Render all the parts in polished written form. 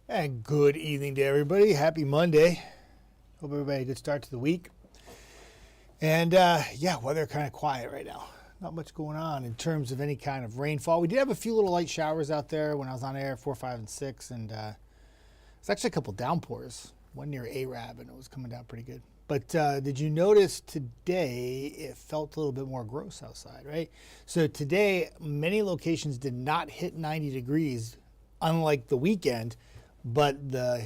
And good evening to everybody. Happy Monday. Hope everybody had a good start to the week. And weather kind of quiet right now. Not much going on in terms of any kind of rainfall. We did have a few little light showers out there when I was on air, 4, 5, and 6. And it's actually a couple downpours. One near Arab, and it was coming down pretty good. But did you notice today it felt a little bit more gross outside, right? So today, many locations did not hit 90 degrees, unlike the weekend. But the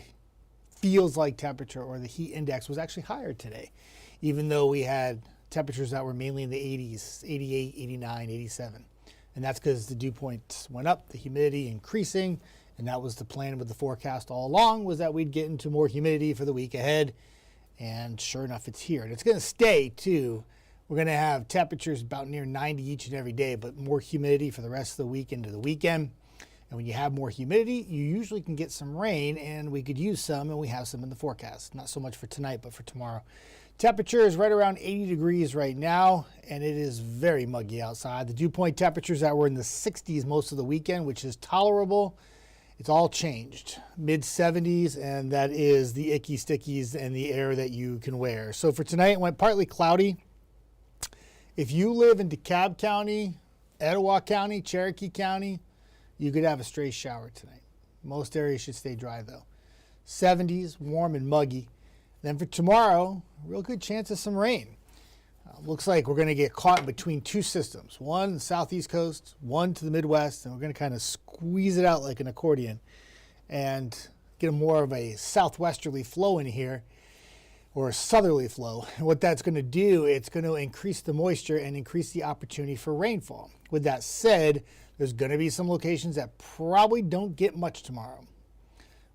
feels like temperature or the heat index was actually higher today, even though we had temperatures that were mainly in the 80s, 88, 89, 87. And that's because the dew points went up, the humidity increasing, and that was the plan with the forecast all along, was that we'd get into more humidity for the week ahead. And sure enough, it's here. And it's going to stay, too. We're going to have temperatures about near 90 each and every day, but more humidity for the rest of the week into the weekend. And when you have more humidity, you usually can get some rain, and we could use some, and we have some in the forecast. Not so much for tonight, but for tomorrow. Temperature is right around 80 degrees right now, and it is very muggy outside. The dew point temperatures that were in the 60s most of the weekend, which is tolerable, it's all changed. Mid-70s, and that is the icky stickies and the air that you can wear. So for tonight, it went partly cloudy. If you live in DeKalb County, Etowah County, Cherokee County, you could have a stray shower tonight. Most areas should stay dry, though. 70s, warm and muggy. Then for tomorrow, real good chance of some rain. Looks like we're going to get caught between two systems. One, the southeast coast, one to the Midwest, and we're going to kind of squeeze it out like an accordion and get more of a southwesterly flow in here, or a southerly flow. And what that's going to do, it's going to increase the moisture and increase the opportunity for rainfall. With that said, there's going to be some locations that probably don't get much tomorrow,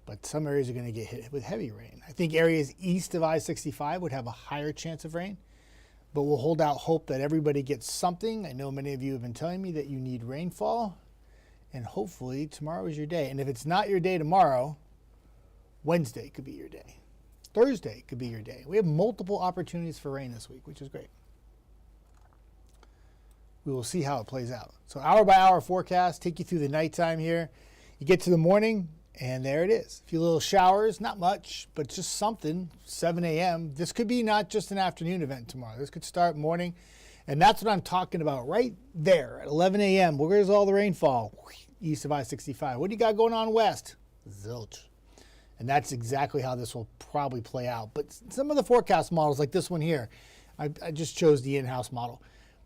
but some areas are going to get hit with heavy rain. I think areas east of I-65 would have a higher chance of rain, but we'll hold out hope that everybody gets something. I know many of you have been telling me that you need rainfall, and hopefully tomorrow is your day. And if it's not your day tomorrow, Wednesday could be your day. Thursday could be your day. We have multiple opportunities for rain this week, which is great. We will see how it plays out. So hour by hour forecast, take you through the nighttime here. You get to the morning, and there it is. A few little showers, not much, but just something, 7 a.m. This could be not just an afternoon event tomorrow. This could start morning, and that's what I'm talking about right there at 11 a.m. Where's all the rainfall? East of I-65. What do you got going on west? Zilch. And that's exactly how this will probably play out. But some of the forecast models, like this one here, I just chose the in-house model.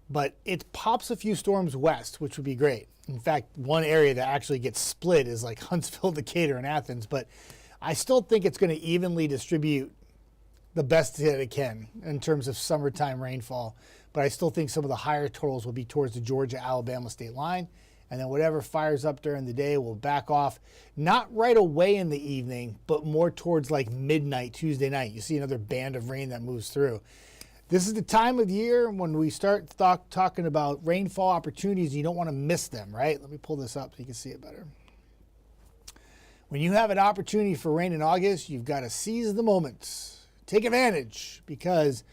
But it pops a few storms west, which would be great. In fact, one area that actually gets split is like Huntsville, Decatur, and Athens. But I still think it's going to evenly distribute the best that it can in terms of summertime rainfall. But I still think some of the higher totals will be towards the Georgia-Alabama state line. And then whatever fires up during the day will back off, not right away in the evening, but more towards like midnight, Tuesday night. You see another band of rain that moves through. This is the time of year when we start talking about rainfall opportunities. You don't want to miss them, right? Let me pull this up so you can see it better. When you have an opportunity for rain in August, you've got to seize the moment. Take advantage, because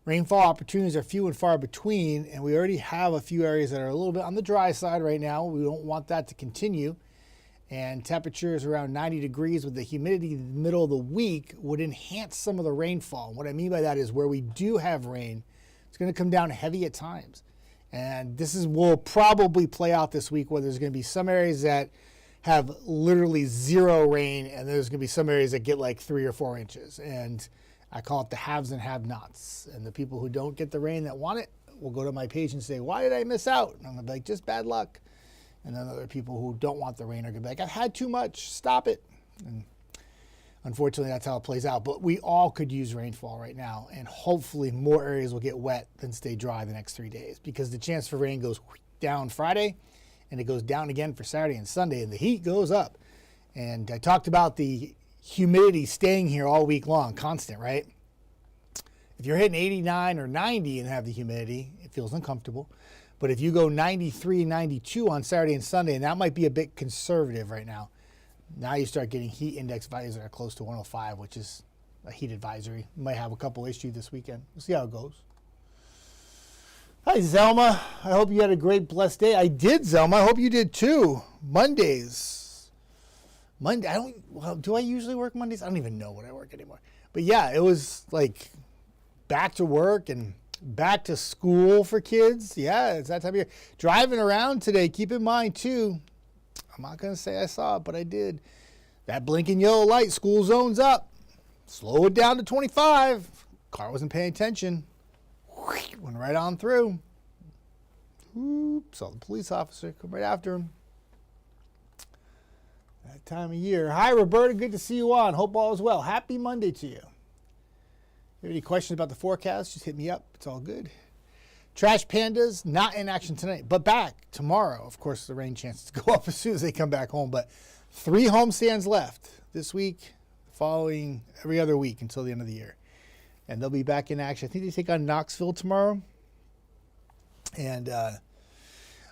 rainfall opportunities are few and far between, and we already have a few areas that are a little bit on the dry side right now. We don't want that to continue. And temperatures around 90 degrees with the humidity in the middle of the week would enhance some of the rainfall. What I mean by that is where we do have rain, it's going to come down heavy at times. And will probably play out this week, where there's going to be some areas that have literally zero rain, and there's going to be some areas that get like 3 or 4 inches. And I call it the haves and have-nots. And the people who don't get the rain that want it will go to my page and say, why did I miss out? And I'm going to be like, just bad luck. And then other people who don't want the rain are going to be like, I've had too much, stop it. And unfortunately, that's how it plays out. But we all could use rainfall right now. And hopefully more areas will get wet than stay dry the next 3 days, because the chance for rain goes down Friday, and it goes down again for Saturday and Sunday, and the heat goes up. And I talked about the humidity staying here all week long, constant, right? If you're hitting 89 or 90 and have the humidity, it feels uncomfortable. But if you go 93, 92 on Saturday and Sunday, and that might be a bit conservative right now, now you start getting heat index values that are close to 105, which is a heat advisory. You might have a couple issues this weekend. We'll see how it goes. Hi, Zelma. I hope you had a great, blessed day. I did, Zelma. I hope you did too. Mondays Monday, do I usually work Mondays? I don't even know what I work anymore. But yeah, it was like back to work and back to school for kids. Yeah, it's that time of year. Driving around today, keep in mind too, I'm not going to say I saw it, but I did. That blinking yellow light, school zone's up. Slow it down to 25. Car wasn't paying attention. Went right on through. Saw the police officer come right after him. That time of year. Hi, Roberta. Good to see you on. Hope all is well. Happy Monday to you. If you have any questions about the forecast, just hit me up. It's all good. Trash Pandas, not in action tonight, but back tomorrow. Of course, the rain chances go up as soon as they come back home. But 3 homestands left this week, following every other week until the end of the year. And they'll be back in action. I think they take on Knoxville tomorrow. And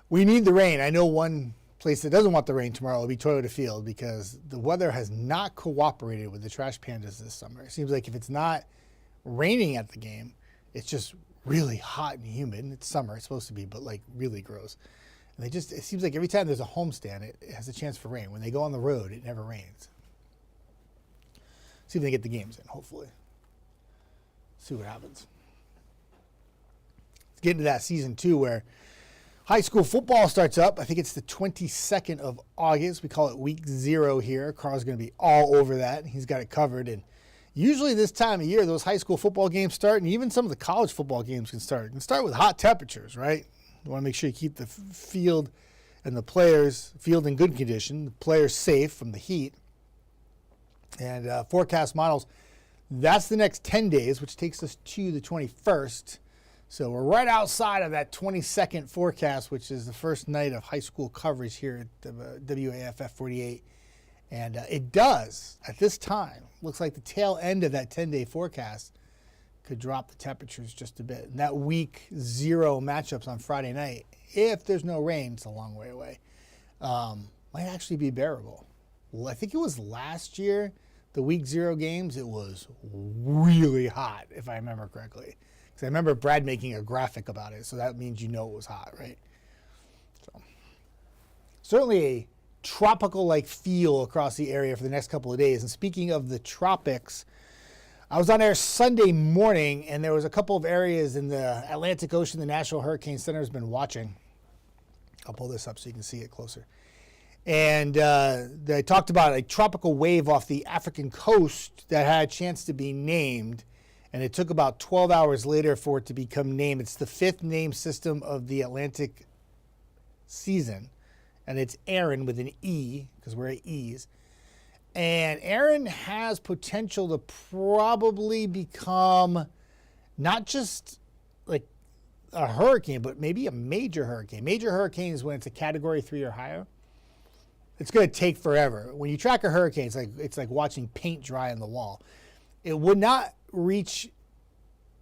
we need the rain. I know one place that doesn't want the rain tomorrow will be Toyota Field because the weather has not cooperated with the Trash Pandas this summer. It seems like if it's not raining at the game, it's just really hot and humid. It's summer, it's supposed to be, but like really gross. And it seems like every time there's a homestand, it has a chance for rain. When they go on the road, it never rains. See if they get the games in, hopefully. See what happens. Let's get into that season 2 where high school football starts up. I think it's the 22nd of August. We call it week 0 here. Carl's going to be all over that. He's got it covered. And usually this time of year, those high school football games start, and even some of the college football games can start. It can start with hot temperatures, right? You want to make sure you keep the field and the players, field in good condition, the players safe from the heat. And forecast models, that's the next 10 days, which takes us to the 21st. So we're right outside of that 22nd forecast, which is the first night of high school coverage here at the WAFF 48. And it does, at this time, looks like the tail end of that 10-day forecast could drop the temperatures just a bit. And that week 0 matchups on Friday night, if there's no rain, it's a long way away, might actually be bearable. Well, I think it was last year, the week 0 games, it was really hot, if I remember correctly. Because I remember Brad making a graphic about it, so that means you know it was hot, right? So, certainly a tropical-like feel across the area for the next couple of days. And speaking of the tropics, I was on air Sunday morning, and there was a couple of areas in the Atlantic Ocean the National Hurricane Center has been watching. I'll pull this up so you can see it closer. And they talked about a tropical wave off the African coast that had a chance to be named. And it took about 12 hours later for it to become named. It's the 5th name system of the Atlantic season. And it's Aaron with an E, because we're at E's. And Aaron has potential to probably become not just like a hurricane, but maybe a major hurricane. Major hurricane is when it's a category 3 or higher. It's going to take forever. When you track a hurricane, it's like watching paint dry on the wall. It would not reach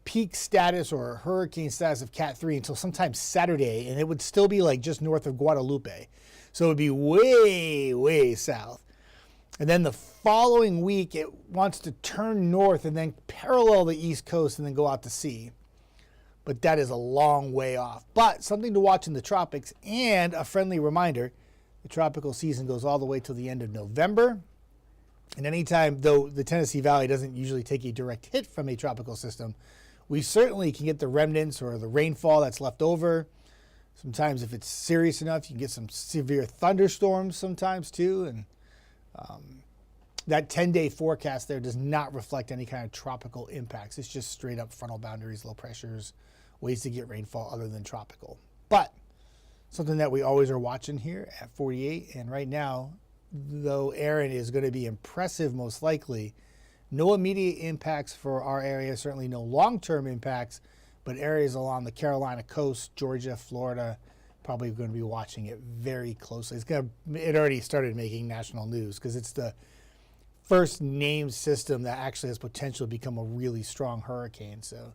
peak status or hurricane status of Cat 3 until sometime Saturday, and it would still be like just north of Guadalupe. So it would be way, way south. And then the following week, it wants to turn north and then parallel the East Coast and then go out to sea. But that is a long way off. But something to watch in the tropics, and a friendly reminder, the tropical season goes all the way till the end of November. And anytime, though the Tennessee Valley doesn't usually take a direct hit from a tropical system, we certainly can get the remnants or the rainfall that's left over. Sometimes if it's serious enough, you can get some severe thunderstorms sometimes too. And that 10-day forecast there does not reflect any kind of tropical impacts. It's just straight up frontal boundaries, low pressures, ways to get rainfall other than tropical. But something that we always are watching here at 48. And right now, though Aaron is going to be impressive most likely, no immediate impacts for our area, certainly no long-term impacts, but areas along the Carolina coast, Georgia, Florida, probably going to be watching it very closely. It already started making national news because it's the first named system that actually has potential to become a really strong hurricane. So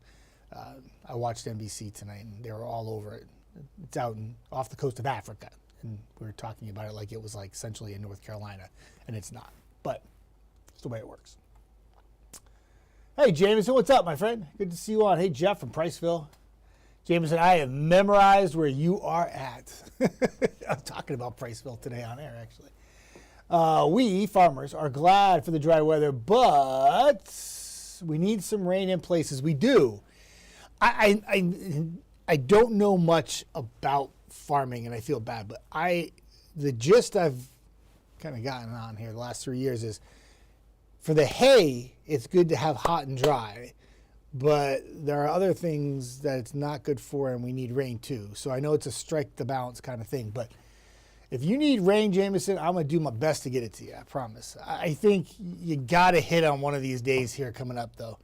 I watched NBC tonight, and they were all over it. It's out off the coast of Africa, and we were talking about it like it was like essentially in North Carolina, and it's not. But it's the way it works. Hey, Jameson, what's up, my friend? Good to see you on. Hey, Jeff from Priceville. Jameson, I have memorized where you are at. I'm talking about Priceville today on air, actually. We, farmers, are glad for the dry weather, but we need some rain in places. We do. I don't know much about farming, and I feel bad, but the gist I've kind of gotten on here the last 3 years is for the hay, it's good to have hot and dry, but there are other things that it's not good for, and we need rain too. So I know it's a strike the balance kind of thing, but if you need rain, Jameson, I'm going to do my best to get it to you, I promise. I think you got to hit on one of these days here coming up, though.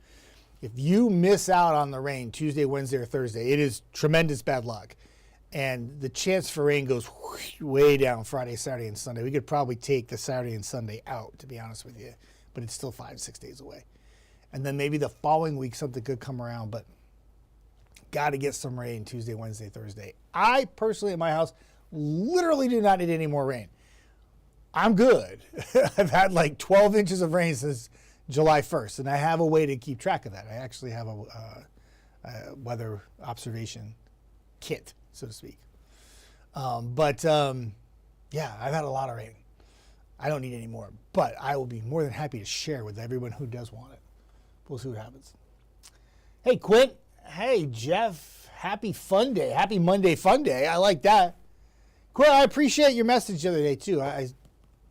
If you miss out on the rain Tuesday, Wednesday, or Thursday, it is tremendous bad luck. And the chance for rain goes way down Friday, Saturday, and Sunday. We could probably take the Saturday and Sunday out, to be honest with you, but it's still 5-6 days away. And then maybe the following week something could come around, but got to get some rain Tuesday, Wednesday, Thursday. I personally, at my house, literally do not need any more rain. I'm good. I've had like 12 inches of rain since July 1st, and I have a way to keep track of that. I actually have a weather observation kit, so to speak. Yeah, I've had a lot of rain. I don't need any more, but I will be more than happy to share with everyone who does want it. We'll see what happens. Hey, Quint. Hey, Jeff. Happy fun day. Happy Monday fun day. I like that. Quint, I appreciate your message the other day, too. I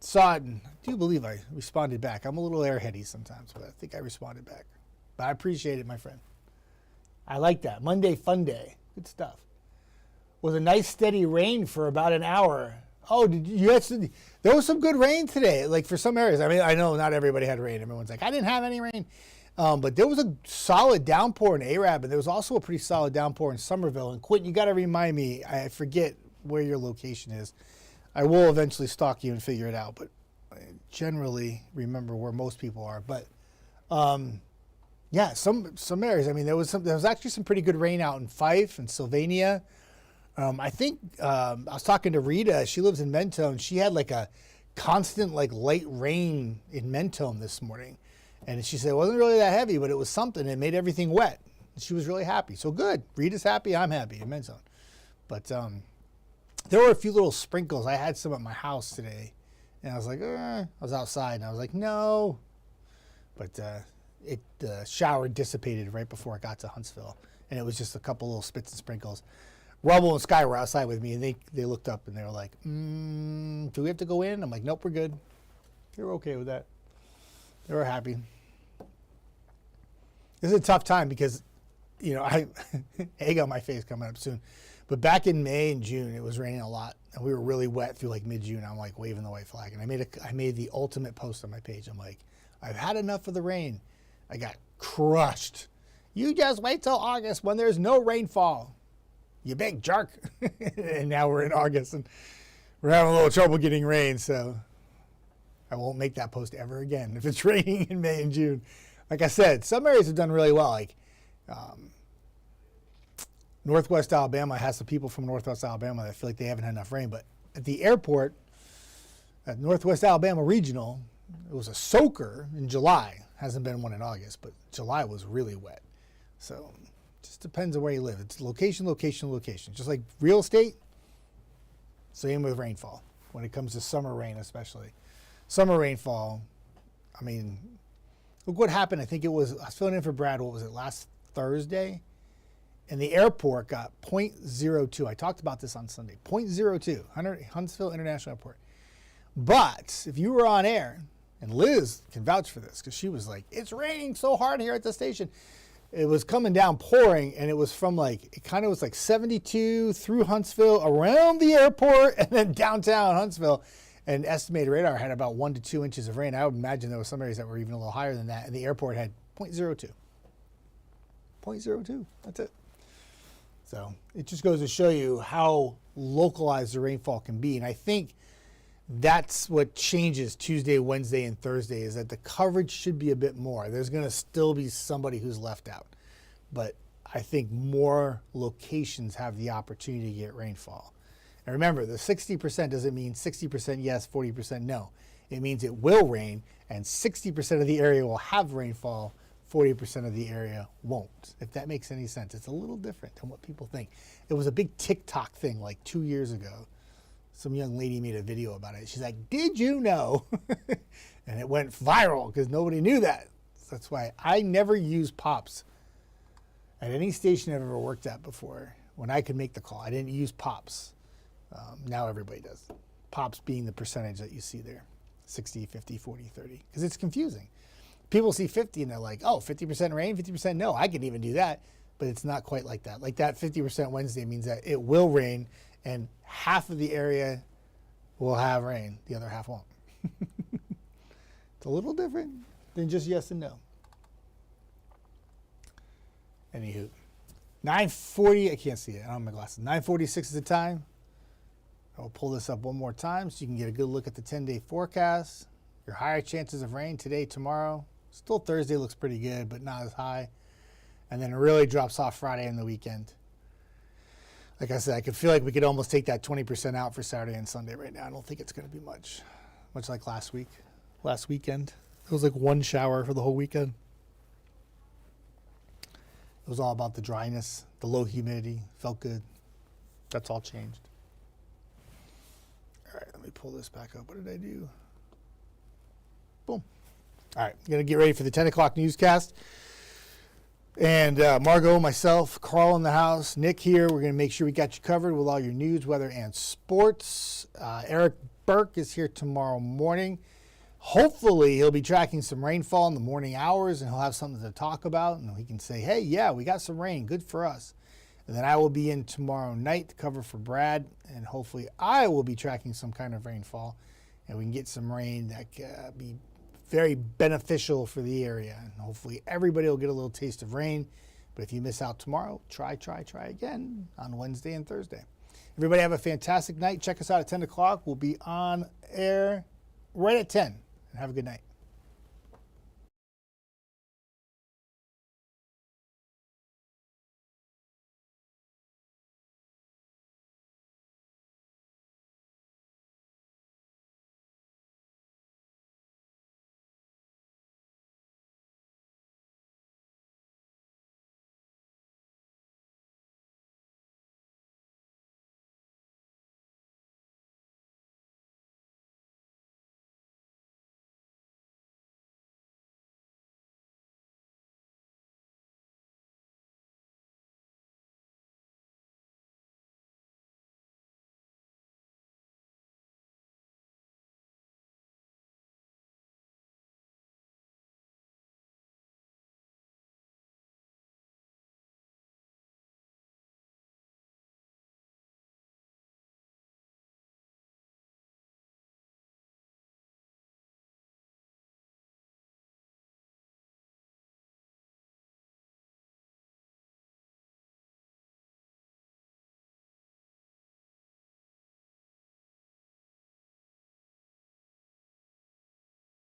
saw it, and I do believe I responded back. I'm a little airheady sometimes, but I think I responded back. But I appreciate it, my friend. I like that. Monday fun day. Good stuff. Was a nice steady rain for about an hour. Oh, there was some good rain today, like for some areas. I mean, I know not everybody had rain. Everyone's like, I didn't have any rain. But there was a solid downpour in Arab, and there was also a pretty solid downpour in Somerville. And Quentin, you got to remind me, I forget where your location is. I will eventually stalk you and figure it out, but I generally remember where most people are. But yeah, some areas. I mean, there was actually some pretty good rain out in Fife and Sylvania. I think I was talking to Rita. She lives in Mentone. She had like a constant like light rain in Mentone this morning, and she said it wasn't really that heavy, but it was something. It made everything wet. She was really happy. So good. Rita's happy. I'm happy in Mentone. But there were a few little sprinkles. I had some at my house today, and I was like, I was outside, and I was like, no. But the shower dissipated right before I got to Huntsville, and it was just a couple little spits and sprinkles. Rubble and Sky were outside with me, and they looked up, and they were like, do we have to go in? I'm like, nope, we're good. They were okay with that. They were happy. This is a tough time because, you know, I egg on my face coming up soon. But back in May and June, it was raining a lot, and we were really wet through like mid-June. I'm like waving the white flag, and I made the ultimate post on my page. I'm like, I've had enough of the rain. I got crushed. You just wait till August when there's no rainfall. You big jerk. And now we're in August, and we're having a little trouble getting rain, so I won't make that post ever again if it's raining in May and June. Like I said, some areas have done really well. Like Northwest Alabama has some people from Northwest Alabama that feel like they haven't had enough rain. But at the airport, at Northwest Alabama Regional, it was a soaker in July. Hasn't been one in August, but July was really wet. So just depends on where you live. It's location, location, location. Just like real estate, same with rainfall. When it comes to summer rain especially. Summer rainfall, I mean, look what happened. I was filling in for Brad, what was it, last Thursday? And the airport got 0.02. I talked about this on Sunday. 0.02, Huntsville International Airport. But if you were on air, and Liz can vouch for this, because she was like, it's raining so hard here at the station. It was coming down pouring, and it was from it kind of was like 72 through Huntsville, around the airport, and then downtown Huntsville. And estimated radar had about 1 to 2 inches of rain. I would imagine there were some areas that were even a little higher than that, and the airport had 0.02. 0.02, that's it. So it just goes to show you how localized the rainfall can be. And I think that's what changes Tuesday, Wednesday, and Thursday, is that the coverage should be a bit more. There's going to still be somebody who's left out. But I think more locations have the opportunity to get rainfall. And remember, the 60% doesn't mean 60% yes, 40% no. It means it will rain, and 60% of the area will have rainfall, 40% of the area won't, if that makes any sense. It's a little different than what people think. It was a big TikTok thing like 2 years ago. Some young lady made a video about it. She's like, did you know? And it went viral because nobody knew that. So that's why I never use pops at any station I've ever worked at before. When I could make the call, I didn't use pops. Now everybody does. Pops being the percentage that you see there, 60, 50, 40, 30, because it's confusing. People see 50 and they're like, oh, 50% rain, 50% no. I can even do that, but it's not quite like that. Like that 50% Wednesday means that it will rain and half of the area will have rain. The other half won't. It's a little different than just yes and no. Anywho, 9:40, I can't see it. I don't have my glasses. 9:46 is the time. I'll pull this up one more time so you can get a good look at the 10-day forecast. Your higher chances of rain today, tomorrow. Still Thursday looks pretty good, but not as high. And then it really drops off Friday and the weekend. Like I said, I could feel like we could almost take that 20% out for Saturday and Sunday right now. I don't think it's going to be much like last weekend. It was like one shower for the whole weekend. It was all about the dryness, the low humidity, felt good. That's all changed. All right, let me pull this back up. What did I do? Boom. All right, I'm going to get ready for the 10 o'clock newscast. And Margot, myself, Carl in the house, Nick here. We're going to make sure we got you covered with all your news, weather, and sports. Eric Burke is here tomorrow morning. Hopefully, he'll be tracking some rainfall in the morning hours, and he'll have something to talk about. And he can say, hey, yeah, we got some rain. Good for us. And then I will be in tomorrow night to cover for Brad, and hopefully I will be tracking some kind of rainfall, and we can get some rain that can be very beneficial for the area. And hopefully everybody will get a little taste of rain. But if you miss out tomorrow, try again on Wednesday and Thursday. Everybody have a fantastic night. Check us out at 10 o'clock. We'll be on air right at 10. And have a good night.